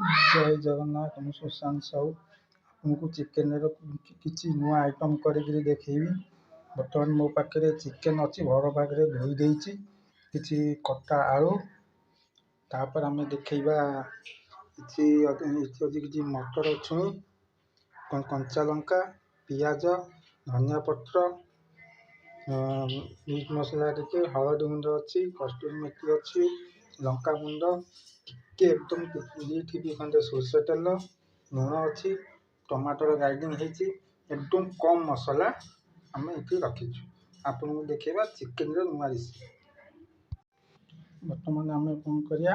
जय जगन्नाथ ମୁଁ ସୁଶାନ୍ତ ସାହୁ ଆପଣଙ୍କୁ ଚିକେନ୍ର କିଛି ନୂଆ ଆଇଟମ୍ କରିକିରି ଦେଖେଇବି। ବର୍ତ୍ତମାନ ମୋ ପାଖରେ ଚିକେନ୍ ଅଛି, ଘର ପାଖରେ ଧୋଇ ଦେଇଛି, କିଛି କଟା ଆଳୁ, ତାପରେ ଆମେ ଦେଖେଇବା କିଛି କିଛି ମଟର ଛୁଇଁ, କଞ୍ଚା ଲଙ୍କା, ପିଆଜ, ଧନିଆ ପତ୍ର, ମିଟ୍ ମସଲା ଟିକେ, ହଳଦୀ ଗୁଣ୍ଡ ଅଛି, କସ୍ତୁରୀ ମେଥି ଅଛି, ଲଙ୍କା ଗୁଣ୍ଡ ଟିକେ, ଏକଦମ 2 TB ଖଣ୍ଡେ ସୋରିଷ ତେଲ, ଲୁଣ ଅଛି, ଟମାଟର ଗ୍ରାଇଣ୍ଡିଙ୍ଗ ହେଇଛି, ଏକଦମ କମ୍ ମସଲା ଆମେ ଏଠି ରଖିଛୁ। ଆପଣଙ୍କୁ ଦେଖେଇବା ଚିକେନ୍ର ନୂଆ ରେସିପି। ବର୍ତ୍ତମାନ ଆମେ କ'ଣ କରିବା,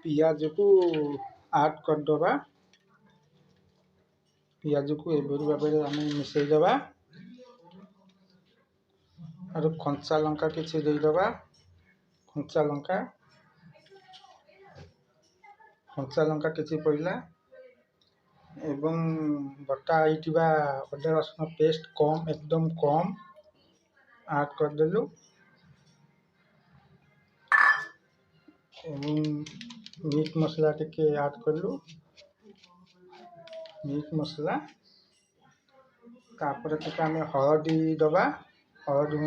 ପିଆଜକୁ ଆଡ୍ କରିଦେବା। ପିଆଜକୁ ଏଭଳି ଭାବରେ ଆମେ ମିଶାଇଦେବା। ଆଉ କଞ୍ଚା ଲଙ୍କା କିଛି ଦେଇଦେବା। କଞ୍ଚା ଲଙ୍କା କିଛି ପଡ଼ିଲା ଏବଂ ବଟା ହେଇଥିବା ଅଦା ରସୁଣ ପେଷ୍ଟ ଏକଦମ କମ୍ ଆଡ୍ କରିଦେଲୁ ଏବଂ ମିଟ୍ ମସଲା ଟିକେ ଆଡ୍ କଲୁ। ମିଟ୍ ମସଲା ତାପରେ ଟିକେ ଆମେ ହଳଦୀ ଦେବା, ହଳଦୀ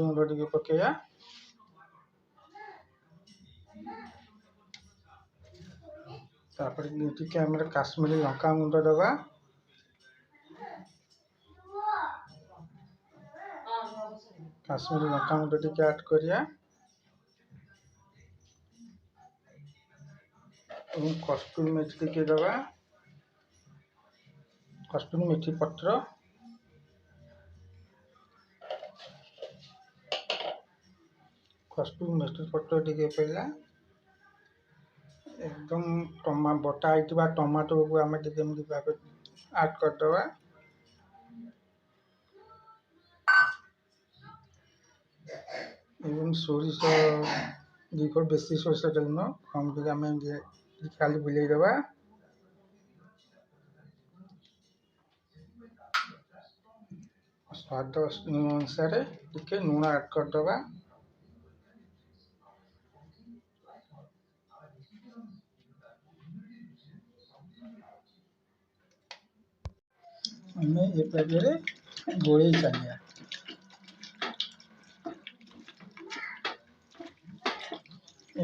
ଗୁଣ୍ଡ ଟିକେ ପକେଇବା। ତାପରେ ଟିକେ ଆମର କାଶ୍ମୀରୀ ଲଙ୍କା ଗୁଣ୍ଡ ଦେବା। କାଶ୍ମୀରୀ ଲଙ୍କା ଗୁଣ୍ଡ ଟିକେ ଆଡ୍ କରିବା ଏବଂ କସ୍ତୁରୀ ମେଥି ଟିକେ ଦେବା। କସ୍ତୁରୀ ମେଥି ପତ୍ର ଟିକେ ପଡ଼ିଲା। ଏକଦମ ବଟା ହେଇଥିବା ଟମାଟୋକୁ ଆମେ ଟିକେ ଏମିତି ଭାବେ ଆଡ୍ କରିଦେବା। ଏବଂ ସୋରିଷ ବେଶୀ ସୋରିଷ ତେଲ ନୁହଁ, କମ୍ ଟିକେ ଆମେ ଖାଲି ବୁଲେଇ ଦେବା। ସ୍ୱାଦ ଅନୁସାରେ ଟିକେ ଲୁଣ ଆଡ୍ କରିଦେବା। ଆମେ ଏ ପାଖରେ ଗୋଳେଇ ଚାଲିବା।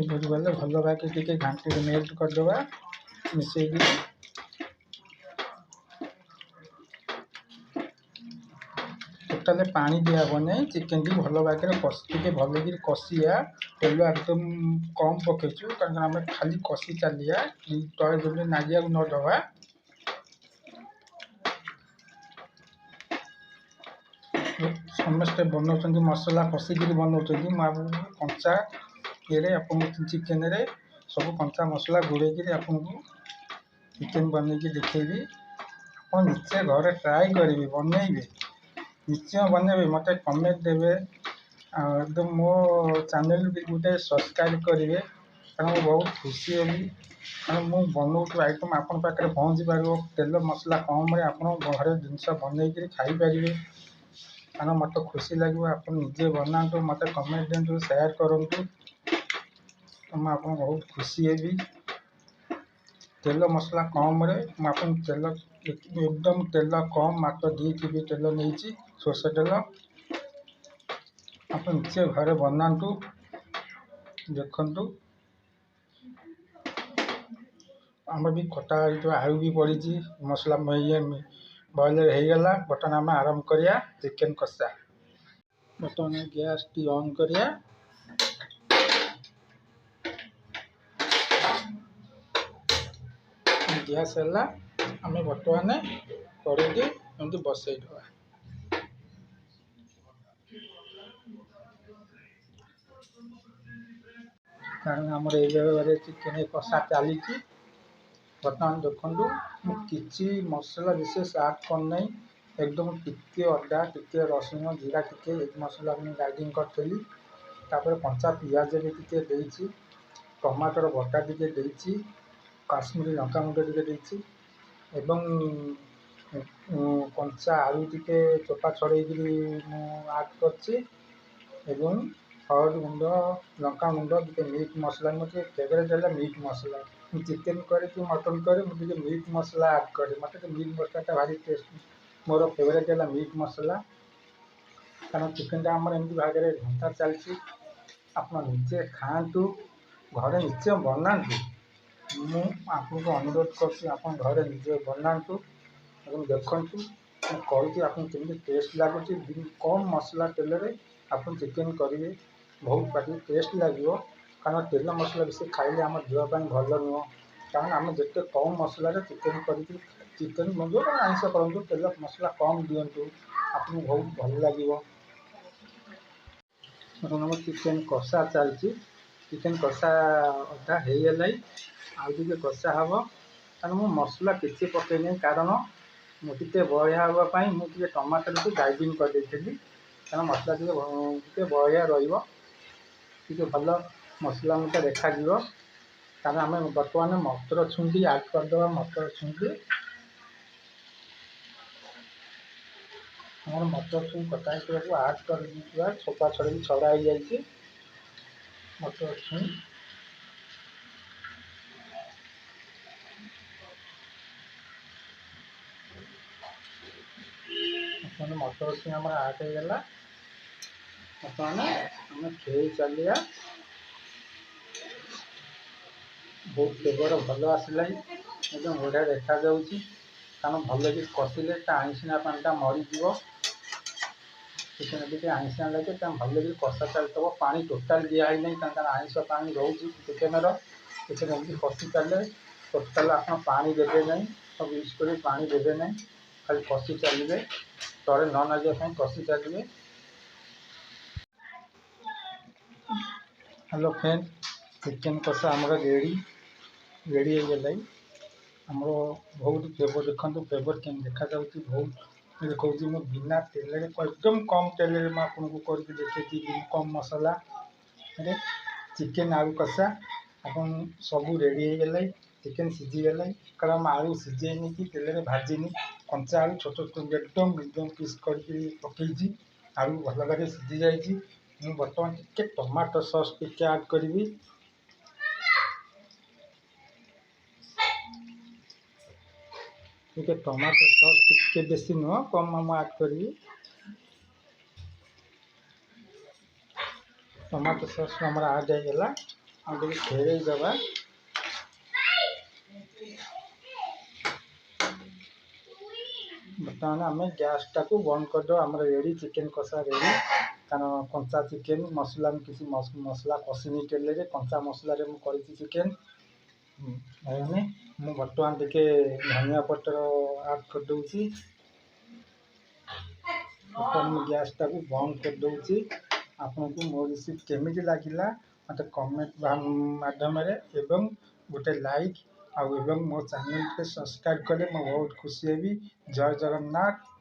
ଏପରି ଗଲେ ଭଲ ଭାବେ ଟିକେ ଘାଣ୍ଟି ମେଲ୍ଟ କରିଦେବା ମିଶେଇକି। ଟୋଟାଲି ପାଣି ଦିଆହେବ ନାହିଁ, ଚିକେନ୍ଟି ଭଲ ଭାବରେ ଟିକେ ଭଲକିରି କଷିବା। ତେଲ ଏକଦମ କମ୍ ପକେଇଛୁ କାରଣ ଆମେ ଖାଲି କଷି ଚାଲିବା, ତଳେ ଯେମିତି ନାଗିବାକୁ ନ ଦେବା। ସମସ୍ତେ ବନାଉଛନ୍ତି ମସଲା କଷିକିରି ବନାଉଛନ୍ତି, ମୁଁ ଆପଣଙ୍କୁ କଞ୍ଚା ଆପଣଙ୍କୁ ଚିକେନ୍ରେ ସବୁ କଞ୍ଚା ମସଲା ଗୋଳେଇକିରି ଆପଣଙ୍କୁ ଚିକେନ୍ ବନେଇକି ଦେଖେଇବି। ଆପଣ ନିଶ୍ଚୟ ଘରେ ଟ୍ରାଏ କରିବେ, ବନେଇବେ, ନିଶ୍ଚୟ ବନେଇବେ, ମୋତେ କମେଣ୍ଟ ଦେବେ। ଆଉ ଏକଦମ ମୋ ଚ୍ୟାନେଲ୍ ବି ଗୋଟେ ସବସ୍କ୍ରାଇବ୍ କରିବେ, କାରଣ ମୁଁ ବହୁତ ଖୁସି ହେବି। କାରଣ ମୁଁ ବନାଉଥିବା ଆଇଟମ୍ ଆପଣଙ୍କ ପାଖରେ ପହଞ୍ଚି ପାରିବ। ତେଲ ମସଲା କମ୍ରେ ଆପଣ ଘରେ ଜିନିଷ ବନେଇକିରି ଖାଇପାରିବେ। କାରଣ ମୋତେ ଖୁସି ଲାଗିବ। ଆପଣ ନିଜେ ବନାନ୍ତୁ, ମୋତେ କମେଣ୍ଟ ଦିଅନ୍ତୁ, ସେୟାର କରନ୍ତୁ, ମୁଁ ଆପଣଙ୍କୁ ବହୁତ ଖୁସି ହେବି। ତେଲ ମସଲା କମ୍ରେ ମୁଁ ଆପଣଙ୍କୁ ଏକଦମ ତେଲ କମ୍, ମାତ୍ର 2 TB ତେଲ ନେଇଛି, ସୋରିଷ ତେଲ। ଆପଣ ନିଶ୍ଚୟ ଘରେ ବନାନ୍ତୁ, ଦେଖନ୍ତୁ। ଆମର ବି କଟା ହେଇଥିବା ଆଳୁ ବି ପଡ଼ିଛି, ମସଲା ବଏଲର୍ ହେଇଗଲା। ବର୍ତ୍ତମାନ ଆମେ ଆରମ୍ଭ କରିବା ଚିକେନ୍ କଷା। ବର୍ତ୍ତମାନ ଗ୍ୟାସ୍ଟି ଅନ୍ କରିବା। ଗ୍ୟାସ୍ ହେଲା, ଆମେ ବର୍ତ୍ତମାନ କଡ଼େଇଟି ଏମିତି ବସେଇଦେବା। କାରଣ ଆମର ଏଇ ଜାଗାରେ ଚିକେନ୍ କଷା ଚାଲିଛି। ବର୍ତ୍ତମାନ ଦେଖନ୍ତୁ, ମୁଁ କିଛି ମସଲା ବିଶେଷ ଆଡ୍ କରିନାହିଁ। ଏକଦମ ଟିକେ ଅଦା, ଟିକେ ରସୁଣ, ଜିରା ଟିକେ ଏଇ ମସଲା ମୁଁ ଗ୍ରାଇଣ୍ଡିଙ୍ଗ କରିଥିଲି। ତାପରେ କଞ୍ଚା ପିଆଜ ବି ଟିକେ ଦେଇଛି, ଟମାଟର ବଟା ଟିକେ ଦେଇଛି, କାଶ୍ମୀରୀ ଲଙ୍କା ଗୁଣ୍ଡ ଟିକେ ଦେଇଛି ଏବଂ କଞ୍ଚା ଆଳୁ ଟିକେ ଚୋପା ଛଡ଼େଇକିରି ମୁଁ ଆଡ୍ କରିଛି ଏବଂ हळदी गुंड लंका गुंड टे मीट मसला मुझे फेवरेट है मीट मसला चिकेन करे कि मटन करे मुझे मीट मसला आड करे मत मीट मसला भारी टेस्ट मोर फेवरेट है मीट मसला कारण चिकेन आमर एमती भाग में घंटा चलती आप निजे खातु घरे निश्चय बनातु मु आपको अनुरोध कर घरे निजे बनातु और देखु कहूँ आपको केमी टेस्ट लगुच कम मसला तेल आप चिकेन करेंगे बहुत पार्टी टेस्ट लगे कारण तेल मसला बेसी खाइले आम देहपाई भल नुह कारण आम जिते कम मसला चिकेन कर चिकेन जो आइंस करूँ तेल मसला कम दिंतु आपको बहुत भल लगे चिकेन कषा चलती चिकेन कषा अधा हो आगे कषा हम कारण मु मसला किसी पकईनी कारण मुझे बया हाँपाई मुझे टमाटर को ग्राइंडिंग कर कारण मसला टे बया रे भल मसला मुझे देखा कारण आम बर्तमान मटर छुंडी आड करदे मटर छुंडी हमारे मटर छुई कटा को आड कर छोपा छड़ी छड़ा हो जाए मटर छुई मटर छुई आम आड होगा बर्तमान आम खेई चलिया बहुत फ्लेवर भल आसला एकदम बढ़िया देखा कारण भल कि कषिले आइंसिना पाटा मरीज चिकेन टे आइंसिना लगे भल कि कषा चलते पा टोटाल दिखाई नहीं आइंस पा रोचे चिकेन चिकेन एमती कषि चले टोटाल आप पा देवे ना सब यूज कर पा देवे ना खाली कषि चलिए तले न लगे कषि चलिए हेलो फ्रेंड चिकेन कषा आमर रेडी रेडी हो गला आमर बहुत फ्लेवर देखो फ्लेवर के देखा बहुत देखा मैं बिना तेल एकदम कम तेल में आपको करके देखी कम मसला चिकेन आलू कषा अपन सब रेडी हो गला चिकेन सीझीगला कारण आलू सीझेनी कि तेल में भाजीनी कंचा आलू छोट छोट एकदम मीडियम पीस करके पकई आलू भल भागे सीझी जाइए मुझे बर्तमान टे टमाटो सॉस टे आड करी टे टमाटो सॉस टे बेसी नुह कम हम आड करी टमाटो सॉस हमारा आड होगा आगे फेर दबा बर्तमान आम गैस टाक बंद करदे आम रेडी चिकेन कषा रेडी कारण कंचा चिकेन मसला में किसी मसला कषिनी तेल कंचा मसला मुझे चिकेन मु बर्तमान टे धनिया पत्र आड कर दूसरी बर्तमान गैस टाक बंद कर दूसरी आपको मो रेसिपी केमी लगे मत कमेंट माध्यम एवं गोटे लाइक आउ मो चैनल के सब्सक्राइब कले मैं बहुत खुशी हेबी जय जगन्नाथ।